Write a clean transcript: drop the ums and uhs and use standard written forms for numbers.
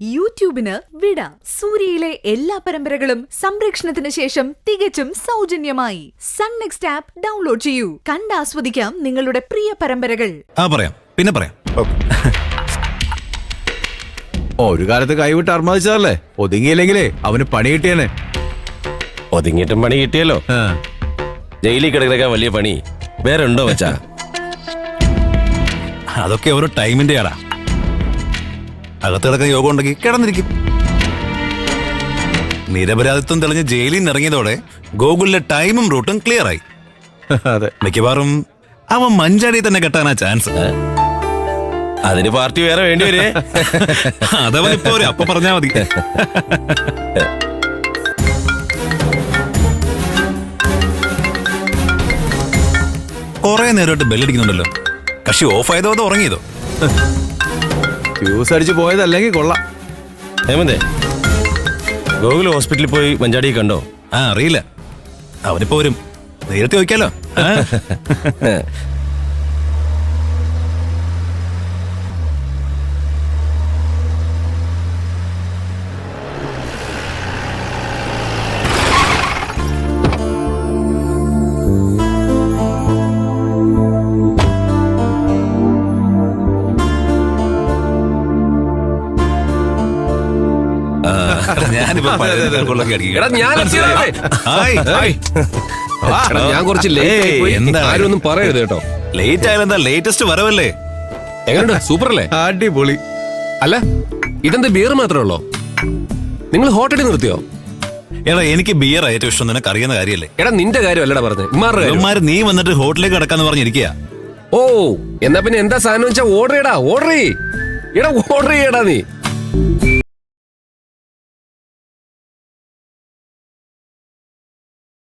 യൂട്യൂബിന് വിട. സൂര്യയിലെ എല്ലാ പരമ്പരകളും സംരക്ഷണത്തിന് ശേഷം തികച്ചും സൗജന്യമായി സൺ നെക്സ്റ്റ് ആപ്പ് ഡൗൺലോഡ് ചെയ്യൂ. കണ്ടാസ്വദിക്കാം നിങ്ങളുടെ പ്രിയ പരമ്പരകൾ. പറയാം, പിന്നെ പറയാം. ഒരു കാലത്ത് കൈവിട്ട് അർമാദിച്ചതല്ലേ, ഒതുങ്ങിയില്ലെങ്കിലേ അവന് പണി കിട്ടിയേനെ. ഒതുങ്ങിയിട്ടും പണി കിട്ടിയല്ലോ. ജയിലിൽ കിടക്കാൻ വലിയ പണി വേറെ ഉണ്ടോ വെച്ചാ? അതൊക്കെ ഓരോ ടൈമിന്റെ ആടാ. അകത്ത് കിടക്കാൻ യോഗം ഉണ്ടെങ്കിൽ കിടന്നിരിക്കും. നിരപരാധിത്വം തെളിഞ്ഞ് ജയിലിൽ നിന്ന് ഇറങ്ങിയതോടെ ഗോകുലിലെ ടൈമും റൂട്ടും ക്ലിയർ ആയി. അതെ, മിക്കവാറും അവൻ മഞ്ചാടി തന്നെ കെട്ടാനാ ചാൻസ്. അതിന് പാർട്ടി വേറെ വേണ്ടി വരേ. അതവൻ ഇപ്പൊ അപ്പൊ പറഞ്ഞാ മതി. കൊറേ നേരമായിട്ട് ബെല്ലടിക്കുന്നുണ്ടല്ലോ. കക്ഷി ഓഫ് ആയതോ അതോ ഉറങ്ങിയതോ? ഫ്യൂസ് അടിച്ചു പോയതല്ലെങ്കിൽ കൊള്ളാം. ഹേമന്തേ, ഗോകുൽ ഹോസ്പിറ്റലിൽ പോയി മഞ്ചാടിയെ കണ്ടോ? അറിയില്ല. അവനിപ്പോ വരും, നേരത്തെ ചോദിക്കാലോ. ഞാൻ കുറച്ച് ആരൊന്നും പറയരുത് കേട്ടോ. ലേറ്റ് ആയാലെന്താ, ലേറ്റസ്റ്റ് വരവല്ലേ. എങ്ങനെയുണ്ട്? സൂപ്പർ അല്ലേ? അടിപൊളി. അല്ല, ഇതെന്താ ബിയർ മാത്രമേ ഉള്ളോ? നിങ്ങൾ ഹോട്ടലിൽ നിർത്തിയോ? എടാ, എനിക്ക് ബിയർ ഏറ്റവും ഇഷ്ടം, നിനക്ക് അറിയുന്ന കാര്യല്ലേ. എടാ, നിന്റെ കാര്യം അല്ലടാ പറഞ്ഞത്. നീ വന്നിട്ട് ഹോട്ടലിലേക്ക് കിടക്കാന്ന് പറഞ്ഞിരിക്കുക. ഓ, എന്നാ പിന്നെ എന്താ സാധനം വെച്ചാ ഓർഡർ ചെയ്യടാ. ഓർഡർ ചെയ്യടാ നീ.